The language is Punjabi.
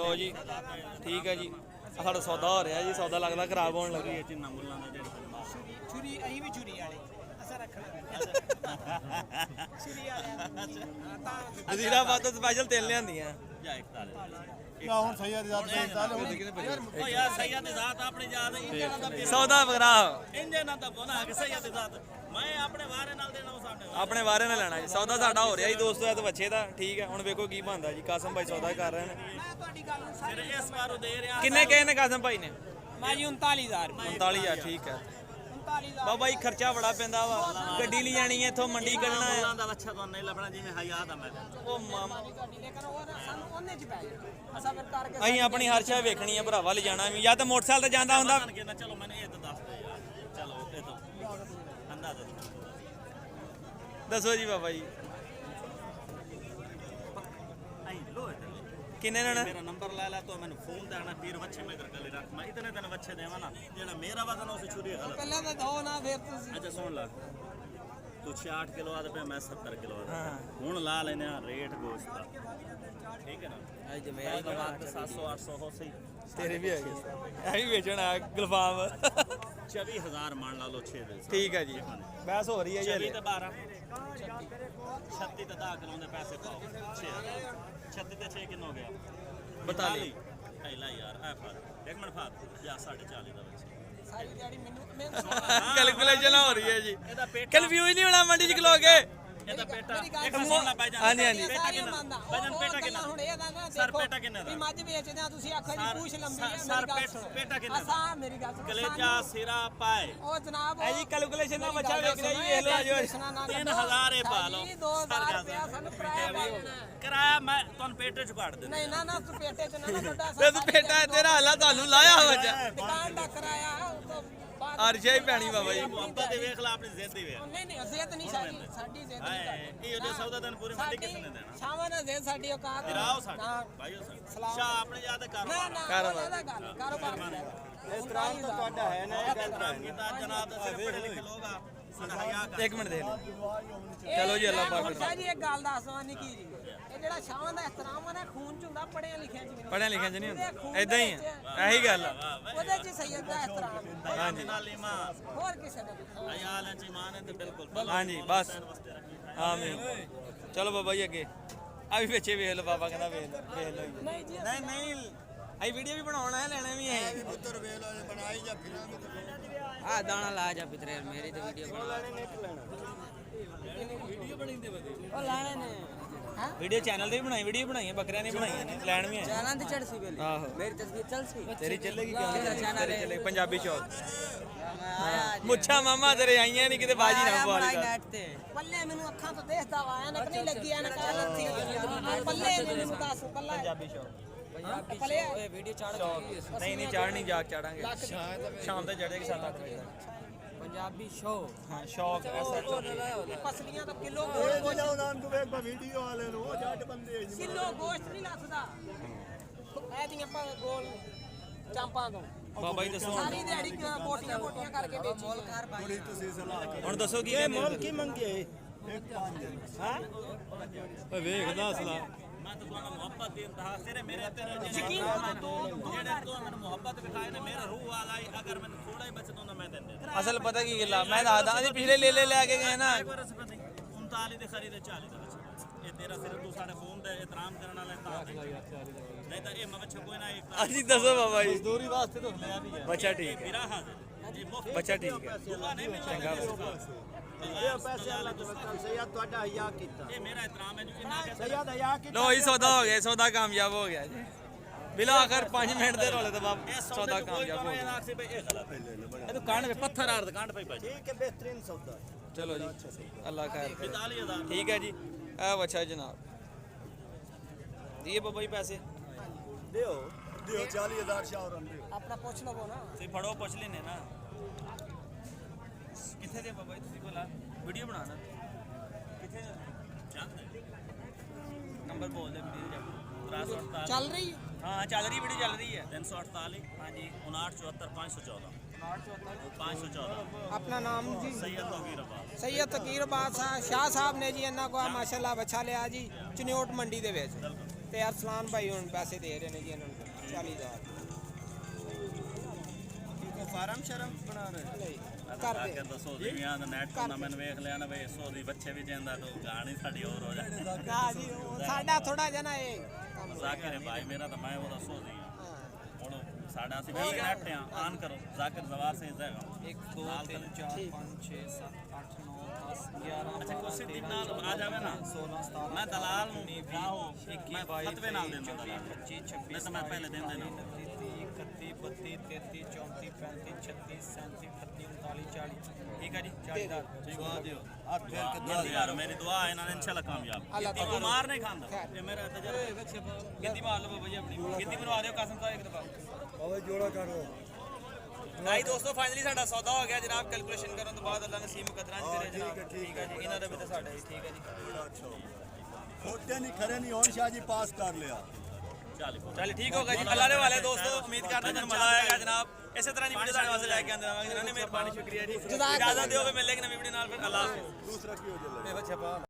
लो जी ठीक है जी साढ़ा सौदा हो रहा जी सौदा लगता खराब होने लगी है छुरी अहीं भी छुरी वाले असा रखना छुरी वाले वजीराबाद तो स्पेशल तेल लियांदियां ਹੁਣ ਸਹੀਆ ਦੀ ਜ਼ਾਤ ओ यार सैयद ज़ात अपनी याद इंजन दा सौदा बगरा इंजन दा बोना कि सैयद ज़ात मैं अपने वारे नाल देना वो सामने ਆਪਣੇ ਵਾਰੇ ਨਾਲ ਲੈਣਾ ਜੀ ਸੌਦਾ ਸਾਡਾ ਹੋ ਰਿਹਾ ਜੀ ਦੋਸਤੋ ਇਹ ਤਾਂ ਬੱਚੇ ਦਾ ਠੀਕ ਹੈ ਹੁਣ ਵੇਖੋ ਕੀ ਬਣਦਾ ਜੀ ਕਾਸਮ ਭਾਈ ਸੌਦਾ ਕਰ ਰਹੇ ਨੇ मैं ਤੁਹਾਡੀ ਗੱਲ ਨੂੰ फिर इस बार दे रहा ਕਿੰਨੇ ਕਹੇ ਨੇ ਕਾਸਮ ਭਾਈ ਨੇ ਮੈਂ ਜੀ 39000 39000 ਠੀਕ ਹੈ 39000 ਬਾਬਾ ਜੀ ਖਰਚਾ ਬੜਾ ਪੈਂਦਾ ਵਾ ਗੱਡੀ ਲਈ ਜਾਣੀ ਹੈ ਇੱਥੋਂ ਮੰਡੀ ਕੱਢਣਾ ਹੈ ਦਾ ਬੱਚਾ ਤੁਹਾਨੂੰ ਨਹੀਂ ਲੱਭਣਾ ਜਿਵੇਂ ਹਯਾ ਦਾ ਮੈਂ ਉਹ ਮਾਮਾ ਤੁਹਾਡੀ ਲੇਕਿਨ ਉਹ ਨਾ ਸਾਨੂੰ ਉਹਨੇ ਚ ਪੈ ਜਾਣਾ ਅਸਾਂ ਫਿਰ ਕਰਕੇ ਅਸੀਂ ਆਪਣੀ ਹਰ ਸ਼ੈ ਵੇਖਣੀ ਹੈ ਭਰਾਵਾ ਲੈ ਜਾਣਾ ਵੀ ਜਾਂ ਤਾਂ ਮੋਟਰਸਾਈਕਲ ਤੇ ਜਾਂਦਾ ਹੁੰਦਾ ਕਹਿੰਦਾ ਚਲੋ ਮੈਨੂੰ ਇਹ ਤਾਂ ਦੱਸ ਦੇ ਯਾਰ ਚਲੋ ਇਹ ਤਾਂ ਅੰਦਾਜ਼ਾ ਦੱਸੋ ਜੀ ਬਾਬਾ ਜੀ आई लो ਕਿੰਨੇ ਲੈਣਾ मेरा नंबर ले ला तो मैंने फोन देना फिर बच्चे में कर गले रख मैं इतने दिन बच्चे देवा ना जेड़ा मेरा वजन उसे छुरी गलत ਪਹਿਲਾਂ ਤਾਂ ਦੋ ਨਾ ਫਿਰ ਤੁਸੀਂ अच्छा सुन ला तू 68 किलो आदे पे मैं 70 किलो आदे हाँ। हुन ला लेने रेट गोश्त का ठीक है ना ਅੱਜ ਤੇ मेरी तो बात 700 800 हो सही ਤੇਰੇ ਵੀ ਹੈਗੇ ਇਹ ਵੀ ਵੇਚਣਾ ਗੁਲਫਾਮ 24000 मान ला लो 6 दिन ਠੀਕ ਹੈ ਜੀ ਬਹਿਸ ਹੋ ਰਹੀ ਹੈ ਜੀ 24 ਤੇ 12 36 ਤੇ 10 किलो दे पैसे पाओ 6000 36 ਤੇ 6 किलो हो गया 42 ऐ ला यार ऐ फाद एक मिनट फाद जा 40.5 ਦਾ ਬੱਚੇ ਸਾਰੀ ਦਿਹਾੜੀ ਮੈਨੂੰ ਕੈਲਕੂਲੇਸ਼ਨ ਹੋ ਰਹੀ ਹੈ ਜੀ ਇਹਦਾ ਪੇਟ ਕਨਫਿਊਜ਼ ਨਹੀਂ ਹੋਣਾ ਮੰਡੀ ਚ ਖਲੋਗੇ ਇਹਦਾ ਬੇਟਾ ਮੇਰੀ ਗੱਲ ਇੱਕ ਸੁਣਨਾ ਪੈ ਜਾਂਦਾ ਹਾਂਜੀ, ਹਾਂਜੀ। ਬੇਟਾ ਕਿੰਨਾ ਵਜਨ ਪੇਟਾ ਕਿੰਨਾ ਹੁਣ ਇਹ ਦਾ ਨਾ ਸਰ ਦੇਖੋ ਪੇਟਾ ਕਿੰਨਾ ਦਾ ਵੀ ਮੱਝ ਵੇਚਦੇ ਆ ਤੁਸੀਂ ਆਖੋ ਜੀ ਪੂਛ ਲੰਬੀ ਹੈ ਸਰ ਮੇਰੀ ਗੱਲ ਸੁਣੋ ਪੇਟਾ ਕਿੰਨਾ ਦਾ ਅਸਾਂ ਮੇਰੀ ਗੱਲ ਸੁਣੋ ਕਲੇਜਾ ਸਿਰਾ ਪਾਏ ਉਹ ਜਨਾਬ ਇਹ ਜੀ ਕੈਲਕੂਲੇਸ਼ਨ ਨਾਲ ਬੱਚਾ ਵੇਖ ਰਿਹਾ ਜੀ ਵੇਖ ਲਓ ਜੋ 3000 ਇਹ ਪਾ ਲਓ 2000 ਰੁਪਇਆ ਸਾਨੂੰ ਕਿਰਾਇਆ ਪੈ ਜਾਣਾ ਕਿਰਾਇਆ ਮੈਂ ਤੁਹਾਨੂੰ ਪੇਟੇ ਚ ਕੱਢ ਦਿੰਦਾ ਨਹੀਂ ਨਾ ਨਾ ਤੂੰ ਪੇਟੇ ਚ ਨਾ ਵੱਡਾ ਤੇ ਤੂੰ ਬੇਟਾ ਤੇਰਾ ਹਾਲਾ ਤੁਹਾਨੂੰ ਲਾਇਆ ਹੋ ਜਾ ਦੁਕਾਨ ਦਾ ਕਿਰਾਇਆ ਉਹ ਤੋਂ ਬਾਅਦ ਅਰਸ਼ਾ ਹੀ ਪੈਣੀ ਬਾਬਾ ਜੀ ਮੁਹੱਬਤ ਦੇ ਵੇਖ ਲੈ ਆਪਣੀ ਜ਼ਿੱਦ ਦੀ ਵੇਖ ਨਹੀਂ ਨਹੀਂ ਜ਼ਿੱਦ ਨਹੀਂ ਸਾਡੀ ਜ਼ਿੱਦ ਨਹੀਂ ਹਾਏ ਇਹ ਉਹਦੇ ਸੌਦਾ ਦਿਨ ਪੂਰੀ ਮੰਡੀ ਕਿਸ ਨੇ ਦੇਣਾ ਸ਼ਾਮਾਂ ਨਾਲ ਜ਼ਿੱਦ ਸਾਡੀ ਔਕਾਤ ਨਹੀਂ। ਰਾਓ ਸਾਡੇ ਨਾ, ਭਾਈਓ ਸਾਡੇ ਸਲਾਮ। ਸ਼ਾਹ ਆਪਣੇ ਯਾਦ ਨਾ ਕਾਰੋਬਾਰ ਨਾ ਕਾਰੋਬਾਰ। ਉਹਦਾ ਗੱਲ ਕਾਰੋਬਾਰ ਇਸ ਤਰ੍ਹਾਂ ਤਾਂ ਤੁਹਾਡਾ ਹੈ ਨਾ ਇਹ ਗੱਲ ਕੰਮ ਕੀਤਾ ਜਨਾਬ ਦਾ ਸਿਰ ਪੜ੍ਹੇ ਲਿਖੇ ਲੋਕ ਆ ਸਾਡਾ ਹਯਾ ਕਰ ਇੱਕ ਮਿੰਟ ਦੇ ਲਓ ਚਲੋ ਜੀ, ਅੱਲਾਹ ਪਾਕ ਅੱਛਾ ਜੀ ਇੱਕ ਗੱਲ ਦੱਸਵਾਂ ਨਿੱਕੀ ਜੀ ਇਹ ਜਿਹੜਾ ਸ਼ਾਮਾਂ ਦਾ ਇਹਤਰਾਮ ਆ ਨਾ ਖੂਨ ਚ ਹੁੰਦਾ ਪੜਿਆ ਲਿਖਿਆ ਚ ਵੀ ਨਹੀਂ। ਪੜ੍ਹਿਆ ਲਿਖਿਆ ਚ ਨਹੀਂ ਉਹਦੇ ਹੁੰਦਾ ਖੂਨ ਐਦਾਂ ਹੀ ਦੇ ਹੈ ਵਿੱਚ- ਇਹੀ ਗੱਲ ਆ ਉਹਦੇ ਚ ਸੈਯਦ ਦਾ ਇਹਤਰਾਮ ਹੈ। ਹਾਂਜੀ ਨਾਲ ਇਮਾਨ ਹੋਰ ਕਿਸੇ ਦਾ ਨਹੀਂ। ਹਯਾ ਲੈ ਚ ਇਮਾਨ ਹੈ ਤੇ ਬਿਲਕੁਲ ਹਾਂਜੀ ਬਸ ਆਮੀਨ ਚਲੋ ਬਾਬਾ ਜੀ ਅੱਗੇ ਆ ਵੀ ਵਿੱਚੇ ਵੇਖ ਲਓ ਬਾਬਾ ਕਹਿੰਦਾ ਵੇਖ ਲਓ ਵੇਖ ਲਓ ਜੀ। ਨਹੀਂ ਜੀ ਨਹੀਂ ਨਹੀਂ ਅਸੀਂ ਵੀਡੀਓ ਵੀ ਬਣਾਉਣਾ ਹੈ ਲੈਣਾ ਵੀ ਹੈ ਪੁੱਤਰ ਵੇਲ ਬਣਾਈ ਜਾਂ ਫਿਲਮ आ दाना ला जा पितरे मेरी तो वीडियो बना ਉਹ ਲਾਣੇ ਨੇ ਹਾਂ ਵੀਡੀਓ ਚੈਨਲ ਤੇ ਵੀ ਬਣਾਈ ਵੀਡੀਓ ਬਣਾਈਆਂ ਬੱਕਰਿਆਂ ਨੇ ਬਣਾਈਆਂ ਨੇ ਲੈਣ ਵੀ ਆਏ चैनल चढ़ सी बेली ਆਹੋ मेरी तस्वीर चल सी ਤੇਰੀ ਚੱਲੇਗੀ ਕਿਹੜਾ ਕਿਉਂ channel ਤੇਰੀ ਹੈ? ਚੱਲੇਗੀ ਪੰਜਾਬੀ ਚੌਕ मैं आया आज। ਮੁੱਛਾਂ ਮਾਮਾ ਤੇਰੇ ਆਈਆਂ ਨਹੀਂ ਕਿਤੇ ਬਾਜੀ ਨਾ आया ਪਵਾ बनाई ਲਈ नेट ते ਪੱਲੇ ਮੈਨੂੰ ਅੱਖਾਂ ਤੋਂ ਦੇਖਦਾ ਵਾ ਐਨਕ ਨਹੀਂ ਲੱਗੀ ਐਨਕ ਲੱਥੀ ਪੱਲੇ ਮੈਨੂੰ ਦੱਸ ਪੱਲਾ ਪੰਜਾਬੀ ਚੌਕ पंजाबी पले- शो ए वीडियो चढ़ गई ਨਹੀਂ ਨਹੀਂ ਚਾੜਨੀ ਜਾਗ ਚਾੜਾਂਗੇ ਸ਼ਾਮ ਤੇ ਚੜੇਗੀ 7-8 ਵਜੇ ਤੱਕ पंजाबी शो ਹਾਂ ਸ਼ੌਕ ਐਸਾ ਪਸਲੀਆਂ ਤਾਂ ਕਿਲੋ ਨਾਮ ਤੋਂ ਵੇਖ ਵੀਡੀਓ ਵਾਲੇ ਨੂੰ ਉਹ ਜੱਟ ਬੰਦੇ ਕਿਲੋ ਗੋਸ਼ਤ ਨਹੀਂ ਲੱਥਦਾ ਐ ਦੀਆਂ ਆਪਾਂ ਗੋਲ ਚਾਂਪਾਂ ਤੋਂ ਬਾਬਾ ਜੀ ਦੱਸੋ ਸਾਰੀ ਦਿਹਾੜੀ ਕੋਟੀਆਂ ਕੋਟੀਆਂ ਕਰਕੇ ਵੇਚੀ ਬੜੀ ਤੁਸੀਂ ਸਲਾਹ ਹੁਣ ਦੱਸੋ ਕੀ ਕਹਿੰਦੇ ਕੀ ਮੰਗੇ ਇੱਕ 5 ਹਾਂ ਓਏ ਵੇਖਦਾ ਸਲਾਹ ਮੈਂ ਤਾਂ ਤੁਹਾਨੂੰ ਮੁਹੱਬਤ ਦੀ ਇੰਤਹਾ ਸਿਰੇ ਮੇਰੇ ਤੇਰੇ ਯਕੀਨ ਜਿਹੜੇ ਤੂੰ ਮੈਨੂੰ ਮੁਹੱਬਤ ਵਿਖਾਏ ਨੇ ਮੇਰਾ ਰੂਹ ਆ ਗਈ ਅਗਰ ਮੈਨੂੰ ਥੋੜਾ ਹੀ ਬਚਦਾ ਹੁੰਦਾ ਮੈਂ ਦਿੰਦੇ ਅਸਲ ਪਤਾ ਕੀ ਗੱਲ ਆ ਮੈਂ ਦੱਸਦਾ ਅਸੀਂ ਪਿਛਲੇ ਲੇਲੇ ਲੈ ਕੇ ਗਏ ਨਾ ਇੱਕ ਵਾਰ ਰਸਪਤੀ 39 ਦੇ ਖਰੀਦੇ 40 ਦਾ ਬੱਚਾ ਇਹ ਤੇਰਾ ਸਿਰ ਤੂੰ ਸਾਡੇ ਫੋਨ ਦਾ ਇਤਰਾਮ ਕਰਨ ਵਾਲਾ ਤਾਂ ਨਹੀਂ ਤਾਂ ਇਹ ਮੈਂ ਬੱਚਾ ਕੋਈ ਨਾ ਇੱਕ ਅਸੀਂ ਦੱਸੋ ਬਾਬਾ ਜੀ ਦੂਰੀ ਵਾਸਤੇ ਤਾਂ ਲਿਆ ਵੀ ਹੈ ਬੱਚਾ ਠੀਕ ਹੈ ਮੇਰਾ ਹਾਜ਼ਰ ਜੀ ਮੁਫਤ ਬੱਚਾ ਠੀਕ ਹੈ ਦੁਆ ਨਹੀਂ ਮਿਲਦਾ ਚੰਗਾ ਇਹ ਪੈਸੇ ਵਾਲਾ ਤਵੱਕਲ ਸਯਦ ਤੁਹਾਡਾ ਹਿਆ ਕੀਤਾ ਇਹ ਮੇਰਾ ਇਤਰਾਮ ਹੈ ਜੋ ਇੰਨਾ ਕਿ ਸਯਦ ਹਿਆ ਕੀਤਾ ਲੋ ਜੀ ਸੌਦਾ ਹੋ ਗਿਆ ਸੌਦਾ ਕਾਮਯਾਬ ਹੋ ਗਿਆ ਜੀ ਬਿਲਾ ਆਖਰ 5 ਮਿੰਟ ਦੇ ਰੋਲੇ ਤੋਂ ਬਾਅਦ ਸੌਦਾ ਕਾਮਯਾਬ ਹੋ ਗਿਆ ਇਹ ਗਲਤ ਇਹ ਤਾਂ ਕਾਂਡ ਪੱਥਰ ਆੜ ਕਾਂਡ ਪਈ ਭਾਜੀ ਠੀਕ ਹੈ ਬਿਹਤਰੀਨ ਸੌਦਾ ਚਲੋ ਜੀ ਅੱਲਾ ਖੈਰ ਕਰੇ 45000 ਠੀਕ ਹੈ ਜੀ ਇਹ ਬੱਚਾ ਜਨਾਬ ਦੀਏ ਬਾਬਾ ਜੀ ਪੈਸੇ ਦਿਓ 40000 ਸ਼ਾਹਰਨ ਦਿਓ ਆਪਣਾ ਪੁੱਛ ਲਵੋ ਨਾ ਤੁਸੀਂ ਫੜੋ ਪੁੱਛ ਲੈਨੇ ਨਾ ਕਿੱਥੇ ਦੇ ਬਾਬਾ ਜੀ ਤੁਸੀਂ ਬੋਲਾ ਵੀਡੀਓ ਬਣਾਣਾ ਕਿੱਥੇ ਨੰਬਰ ਬੋਲ ਦੇ ਵੀਡੀਓ ਜਾ 348 ਚੱਲ ਰਹੀ ਹਾਂ ਚੱਲ ਰਹੀ ਵੀਡੀਓ ਚੱਲ ਰਹੀ ਹੈ 348 ਹਾਂਜੀ 5974 514 514 ਆਪਣਾ ਨਾਮ ਜੀ सैयद तौकीर अब्बास ਸੈਯਦ ਤਕੀਰ ਬਾਦਸ਼ਾਹ ਸ਼ਾਹ ਸਾਹਿਬ ਨੇ ਜੀ ਇਹਨਾਂ ਕੋ ਮਾਸ਼ਾਅੱਲਾ ਬੱਚਾ ਲਿਆ ਜੀ ਚਨਿਓਟ ਮੰਡੀ ਦੇ ਵਿੱਚ ਤੇ ਅਰਸਲਾਨ ਭਾਈ ਹੁਣ ਪੈਸੇ ਦੇ ਰਹੇ ਨੇ ਜੀ ਇਹਨਾਂ ਨੂੰ ਫਾਰਮ ਸ਼ਰਮ ਬਣਾ ਰਹੇ ਕਰ ਦੱਸੋ ਜਿਵੇਂ ਨੈਟ ਤੋਂ ਮੈਨੂੰ ਵੇਖ ਲਿਆ ਨਾ ਬਈ 100 ਦੀ ਬੱਚੇ ਵੀ ਜਾਂਦਾ ਤਾਂ ਗਾਣੀ ਸਾਡੀ ਹੋਰ ਹੋ ਜਾਏ ਨਾ ਜੀ ਉਹ ਸਾਡਾ ਥੋੜਾ ਜਿਹਾ ਨਾ ਇਹ ਜ਼ਾਕਿਰ ਹੈ ਭਾਈ ਮੇਰਾ ਤਾਂ ਮੈਂ ਉਹਦਾ 100 ਦੀ ਹੁਣ ਸਾਡਾ ਅਸੀਂ ਪਹਿਲੇ ਨੈਟ ਆ ਆਨ ਕਰੋ ਜ਼ਾਕਿਰ ਜ਼ਵਾਰ ਸੇ ਜਾਏਗਾ 1 2 3 4 5 6 7 8 9 10 11 ਅੱਛਾ ਕੁਛ ਦਿਨ ਨਾਲ ਆ ਜਾਵੇ ਨਾ 16 17 ਮੈਂ ਦਲਾਲ ਨੂੰ ਰਾਹੋ 21 ਮੈਂ 22 ਫਤਵੇ ਨਾਲ ਦਿੰਦਾ ਦਲਾਲ 25 26 ਨਹੀਂ ਤਾਂ ਮੈਂ ਪਹਿਲੇ ਦਿਨ ਦੇਣਾ 31 32 33 34 35 36 37 38 39 40 ਠੀਕ ਹੈ ਜੀ 40 ਦਾ ਦਵਾ ਦਿਓ ਹੱਥ ਫੇਰ ਕੇ ਦਵਾ ਜਲਦੀ ਯਾਰ ਮੇਰੀ ਦੁਆ ਹੈ ਇਹਨਾਂ ਨੇ ਇਨਸ਼ਾਅੱਲਾ ਕਾਮਯਾਬ ਇਹ ਮਾਰ ਨਹੀਂ ਖਾਂਦਾ ਇਹ ਮੇਰਾ ਤਜਰਬਾ ਗਿੱਦੀ ਮਾਰ ਲਓ ਬਾਬਾ ਜੀ ਆਪਣੀ ਗਿੱਦੀ ਬਣਵਾ ਦਿਓ ਕਸਮ ਸਾਹਿਬ ਇੱਕ ਦਫਾ ਬਾਬਾ ਜੋੜਾ ਕਰ ਲਓ ਨਹੀਂ ਦੋਸਤੋ ਫਾਈਨਲੀ ਸਾਡਾ ਸੌਦਾ ਹੋ ਗਿਆ ਜਨਾਬ ਕੈਲਕੂਲੇਸ਼ਨ ਕਰਨ ਤੋਂ ਬਾਅਦ ਅੱਲਾ ਨਸੀਬ ਮੁਕੱਦਰਾਂ ਚ ਕਰੇ ਜਨਾਬ ਠੀਕ ਹੈ ਜੀ ਇਹਨਾਂ ਦਾ ਵੀ ਤਾਂ ਸਾਡਾ ਹੀ ਠੀਕ ਹੈ ਜੀ ਖੋਟੇ ਨਹੀਂ ਖਰੇ ਨਹੀਂ ਹੁਣ ਸ਼ਾਹ ਜੀ ਪਾਸ ਕਰ ਲਿਆ ਚੱਲ ਠੀਕ ਹੋਗਾ ਜੀ ਅੱਲਾ ਦੇ ਵਾਲੇ ਦੋਸਤੋ ਉਮੀਦ ਕਰਦੇ ਤੁਹਾਨੂੰ ਮਜ਼ਾ ਆਏਗਾ ਜਨਾਬ ਇਸੇ ਤਰ੍ਹਾਂ ਦੀ ਵੀਡੀਓ ਤੁਹਾਡੇ ਵਾਸਤੇ ਲੈ ਕੇ ਆਉਂਦੇ ਰਹਾਂਗੇ ਜਨਾਬ ਨੇ ਮਿਹਰਬਾਨੀ ਸ਼ੁਕਰੀਆ ਜੀ ਇਜਾਜ਼ਤ ਦਿਓ ਕਿ ਮਿਲੇਗੀ ਨਵੀਂ ਵੀਡੀਓ ਨਾਲ ਫਿਰ ਅੱਲਾ ਹਾਫਿਜ਼ ਦੂਸਰਾ ਕੀ ਹੋ ਜਾਏ